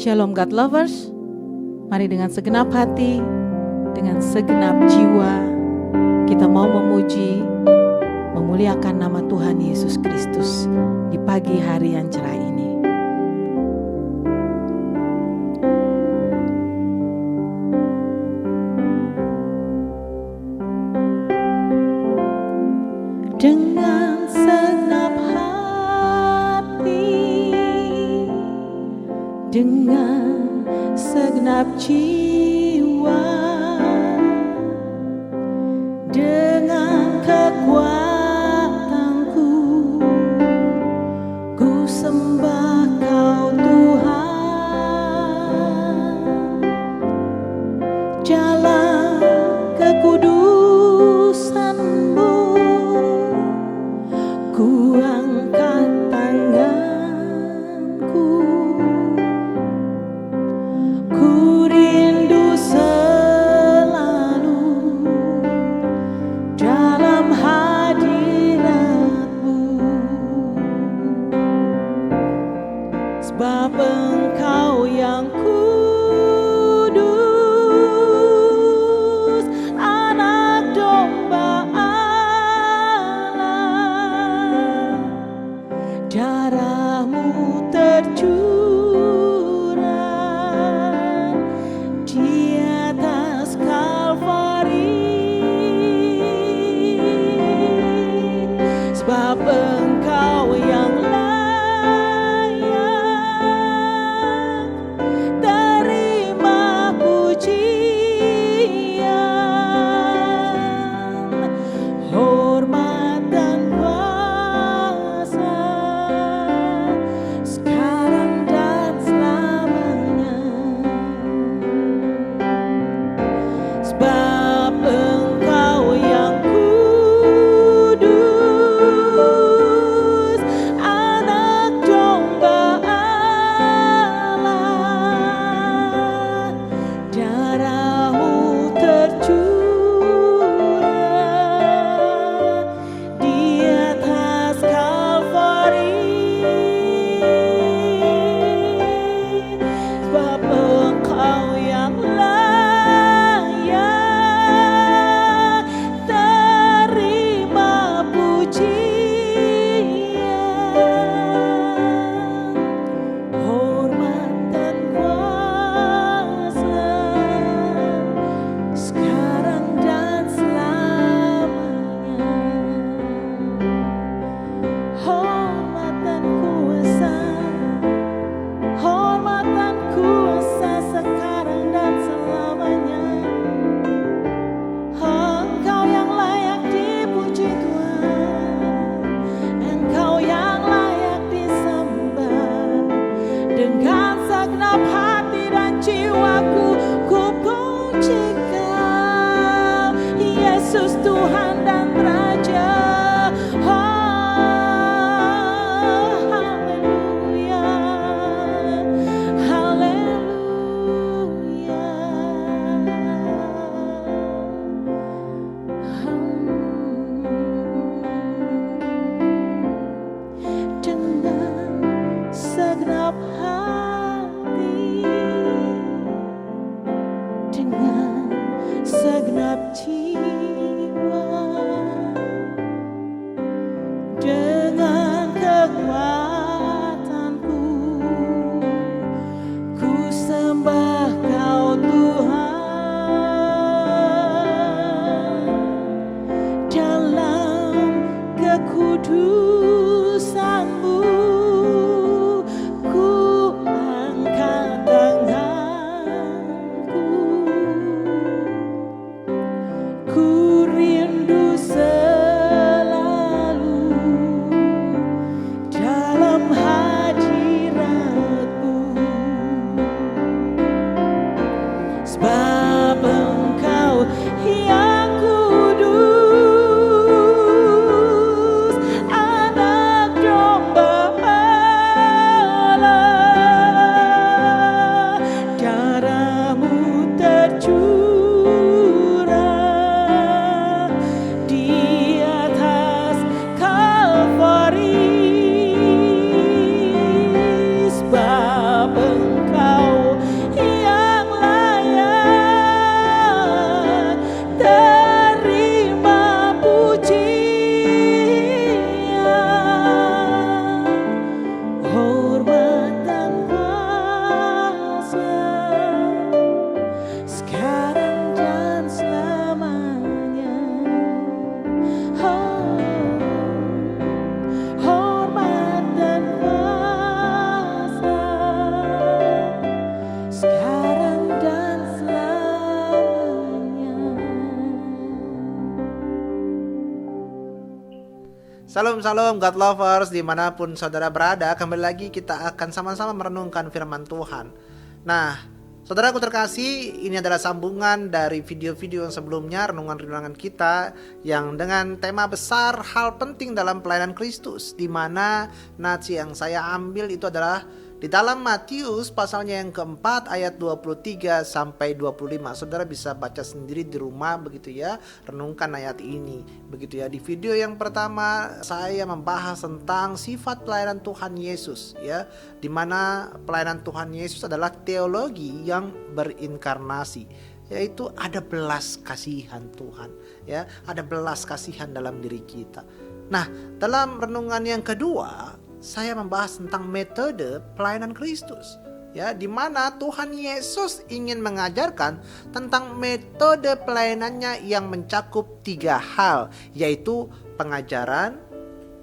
Shalom God Lovers, mari dengan segenap hati, dengan segenap jiwa, kita mau memuji, memuliakan nama Tuhan Yesus Kristus di pagi hari yang cerah ini. Dengan segenap hati, dengan segenap jiwa, dengan kekuatanku, ku sembah Kau Tuhan. Jalan kekudusan-Mu, ku angkat tanganku, ku rindu selalu dalam hadirat-Mu, sebab Engkau yang kudus, anak domba Allah, darah-Mu tercurah di atas Kalvari, sebab Engkau yang layak terima pujian, hormat dan kuasa sekarang dan selamanya. Sebab Engkau yang kudus, anak domba Allah, darah-Mu tercurah di atas Kalvari, sebab Engkau yang layak terima pujian, hormat dan kuasa sekarang dan selamanya. Hormat dan kuasa, hormat dan kuasa sekarang dan selamanya. Engkau yang layak dipuji Tuhan, Engkau yang layak disembah. Dengan segenap hati dan jiwaku, ku puji Kau, Yesus Tuhan dan Raja. Haleluya, haleluya. Dengan segenap hati, dengan segenap jiwa, dengan kekuatanku, ku sembah Kau Tuhan. Dalam kekudusan-Mu, ku angkat tanganku, ku rindu selalu dalam hadirat-Mu, sebab Engkau yang kudus, Salam God lovers dimanapun saudara berada. Kembali lagi kita akan sama-sama merenungkan firman Tuhan. Nah, saudaraku terkasih, ini adalah sambungan dari video-video yang sebelumnya, renungan-renungan kita yang dengan tema besar hal penting dalam pelayanan Kristus, di mana nats yang saya ambil itu adalah di dalam Matius pasalnya yang keempat ayat 23 sampai 25. Saudara bisa baca sendiri di rumah begitu ya, renungkan ayat ini begitu ya. Di video yang pertama saya membahas tentang sifat pelayanan Tuhan Yesus ya, di mana pelayanan Tuhan Yesus adalah teologi yang berinkarnasi, yaitu ada belas kasihan Tuhan ya, ada belas kasihan dalam diri kita. Nah, dalam renungan yang kedua saya membahas tentang metode pelayanan Kristus ya, di mana Tuhan Yesus ingin mengajarkan tentang metode pelayanannya yang mencakup 3 hal, yaitu pengajaran,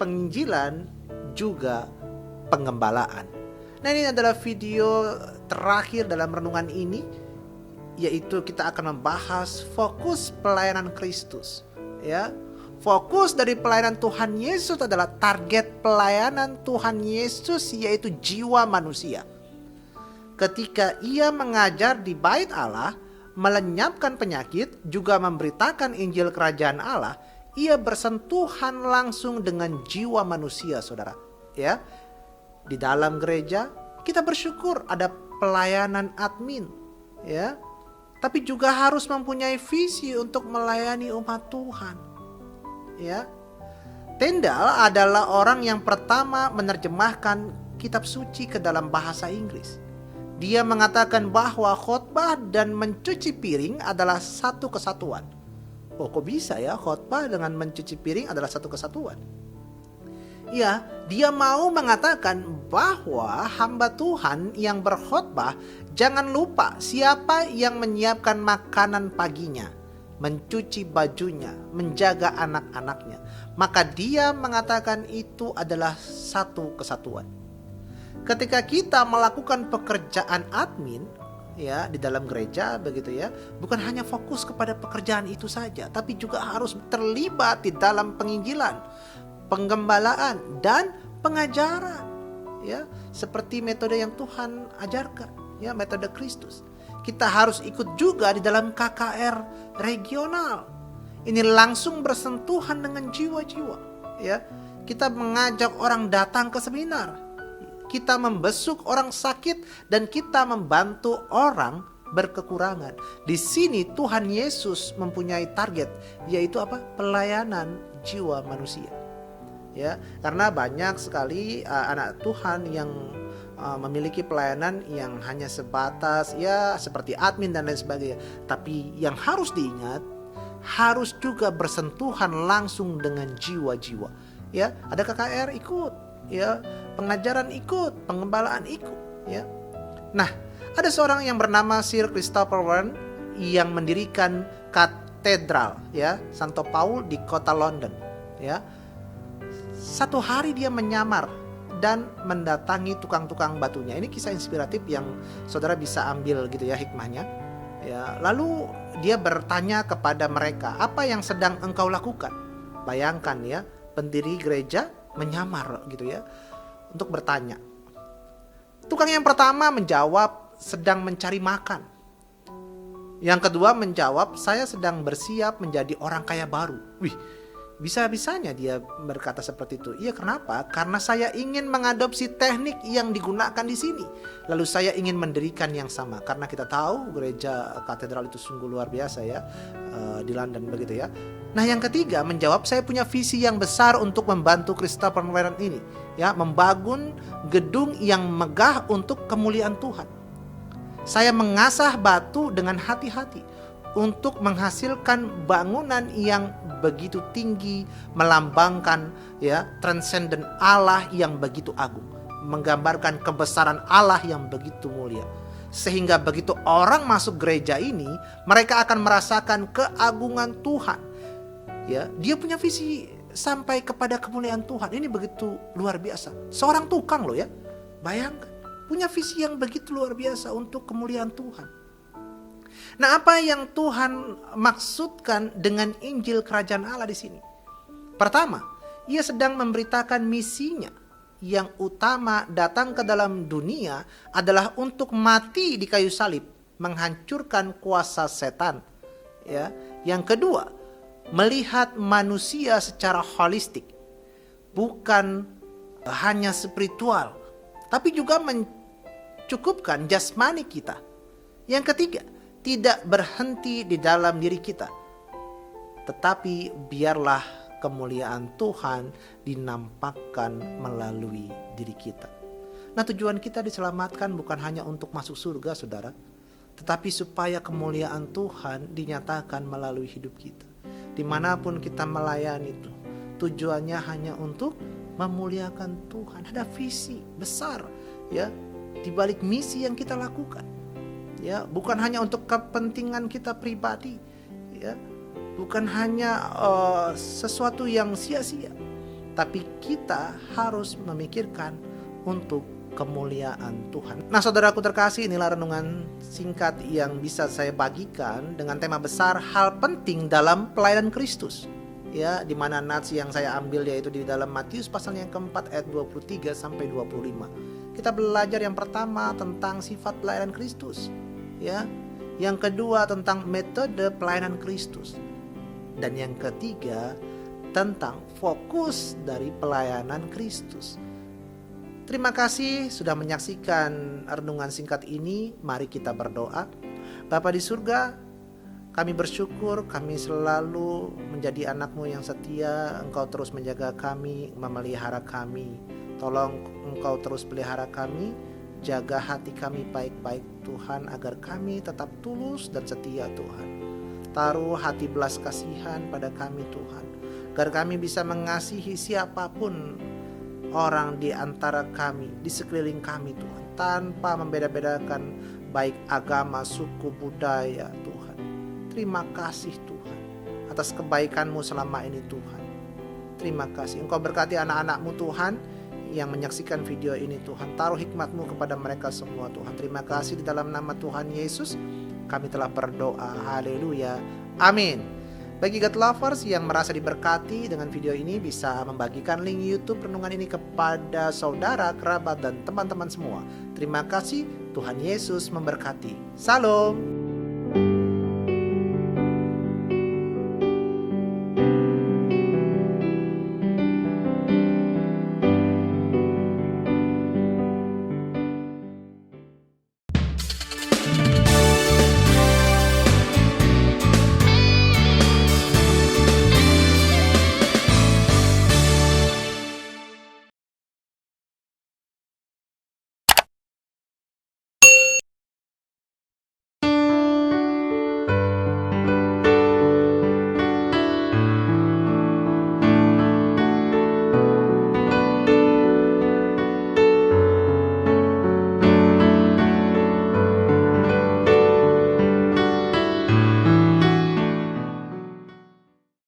penginjilan, juga pengembalaan. Nah, ini adalah video terakhir dalam renungan ini, yaitu kita akan membahas fokus pelayanan Kristus ya. Fokus dari pelayanan Tuhan Yesus adalah target pelayanan Tuhan Yesus, yaitu jiwa manusia. Ketika ia mengajar di bait Allah, melenyapkan penyakit, juga memberitakan Injil Kerajaan Allah, ia bersentuhan langsung dengan jiwa manusia, saudara. Ya, di dalam gereja kita bersyukur ada pelayanan admin, ya, tapi juga harus mempunyai visi untuk melayani umat Tuhan. Ya, Tyndale adalah orang yang pertama menerjemahkan kitab suci ke dalam bahasa Inggris. Dia mengatakan bahwa khotbah dan mencuci piring adalah satu kesatuan. Oh, kok bisa ya khotbah dengan mencuci piring adalah satu kesatuan? Ya, dia mau mengatakan bahwa hamba Tuhan yang berkhotbah jangan lupa siapa yang menyiapkan makanan paginya, mencuci bajunya, menjaga anak-anaknya. Maka dia mengatakan itu adalah satu kesatuan. Ketika kita melakukan pekerjaan admin ya di dalam gereja begitu ya, bukan hanya fokus kepada pekerjaan itu saja, tapi juga harus terlibat di dalam penginjilan, penggembalaan, dan pengajaran ya, seperti metode yang Tuhan ajarkan ya, metode Kristus. Kita harus ikut juga di dalam KKR regional. Ini langsung bersentuhan dengan jiwa-jiwa ya. Kita mengajak orang datang ke seminar, kita membesuk orang sakit, dan kita membantu orang berkekurangan. Di sini Tuhan Yesus mempunyai target, yaitu apa? Pelayanan jiwa manusia. Ya, karena banyak sekali anak Tuhan yang memiliki pelayanan yang hanya sebatas ya seperti admin dan lain sebagainya. Tapi yang harus diingat, harus juga bersentuhan langsung dengan jiwa-jiwa. Ya, ada KKR ikut, ya, pengajaran ikut, pengembalaan ikut, ya. Nah, ada seorang yang bernama Sir Christopher Wren yang mendirikan katedral, ya, Santo Paul di kota London, ya. Satu hari dia menyamar dan mendatangi tukang-tukang batunya. Ini kisah inspiratif yang saudara bisa ambil gitu ya hikmahnya. Ya, lalu dia bertanya kepada mereka, apa yang sedang engkau lakukan? Bayangkan ya, pendiri gereja menyamar gitu ya, untuk bertanya. Tukang yang pertama menjawab, sedang mencari makan. Yang kedua menjawab, saya sedang bersiap menjadi orang kaya baru. Wih, bisa-bisanya dia berkata seperti itu. Iya, kenapa? Karena saya ingin mengadopsi teknik yang digunakan di sini. Lalu saya ingin mendirikan yang sama. Karena kita tahu gereja katedral itu sungguh luar biasa ya, di London begitu ya. Nah, yang ketiga menjawab, saya punya visi yang besar untuk membantu Christopher Wren ini, ya, membangun gedung yang megah untuk kemuliaan Tuhan. Saya mengasah batu dengan hati-hati untuk menghasilkan bangunan yang begitu tinggi, melambangkan ya transenden Allah yang begitu agung, menggambarkan kebesaran Allah yang begitu mulia. Sehingga begitu orang masuk gereja ini, mereka akan merasakan keagungan Tuhan. Ya, dia punya visi sampai kepada kemuliaan Tuhan. Ini begitu luar biasa. Seorang tukang loh ya. Bayangkan, punya visi yang begitu luar biasa untuk kemuliaan Tuhan. Nah, apa yang Tuhan maksudkan dengan Injil Kerajaan Allah di sini? Pertama, Ia sedang memberitakan misinya yang utama datang ke dalam dunia adalah untuk mati di kayu salib, menghancurkan kuasa setan. Ya, yang kedua, melihat manusia secara holistik, bukan hanya spiritual, tapi juga mencukupkan jasmani kita. Yang ketiga, tidak berhenti di dalam diri kita, tetapi biarlah kemuliaan Tuhan dinampakkan melalui diri kita. Nah, tujuan kita diselamatkan bukan hanya untuk masuk surga, saudara, tetapi supaya kemuliaan Tuhan dinyatakan melalui hidup kita. Dimanapun kita melayani itu, tujuannya hanya untuk memuliakan Tuhan. Ada visi besar, ya, di balik misi yang kita lakukan. Ya, bukan hanya untuk kepentingan kita pribadi, ya. Bukan hanya sesuatu yang sia-sia, tapi kita harus memikirkan untuk kemuliaan Tuhan. Nah, saudaraku terkasih, inilah renungan singkat yang bisa saya bagikan dengan tema besar hal penting dalam pelayanan Kristus. Ya, di mana nats yang saya ambil yaitu di dalam Matius pasal yang keempat ayat 23 sampai 25. Kita belajar yang pertama tentang sifat pelayanan Kristus, ya. Yang kedua tentang metode pelayanan Kristus. Dan yang ketiga tentang fokus dari pelayanan Kristus. Terima kasih sudah menyaksikan renungan singkat ini. Mari kita berdoa. Bapa di surga, kami bersyukur kami selalu menjadi anak-Mu yang setia. Engkau terus menjaga kami, memelihara kami. Tolong Engkau terus pelihara kami, jaga hati kami baik-baik Tuhan, agar kami tetap tulus dan setia Tuhan. Taruh hati belas kasihan pada kami Tuhan, agar kami bisa mengasihi siapapun orang di antara kami, di sekeliling kami Tuhan, tanpa membeda-bedakan baik agama, suku, budaya Tuhan. Terima kasih Tuhan atas kebaikan-Mu selama ini Tuhan. Terima kasih. Engkau berkati anak-anak-Mu Tuhan yang menyaksikan video ini Tuhan. Taruh hikmat-Mu kepada mereka semua Tuhan. Terima kasih, di dalam nama Tuhan Yesus kami telah berdoa. Haleluya. Amin. Bagi God lovers yang merasa diberkati dengan video ini, bisa membagikan link YouTube renungan ini kepada saudara, kerabat, dan teman-teman semua. Terima kasih. Tuhan Yesus memberkati. Salam.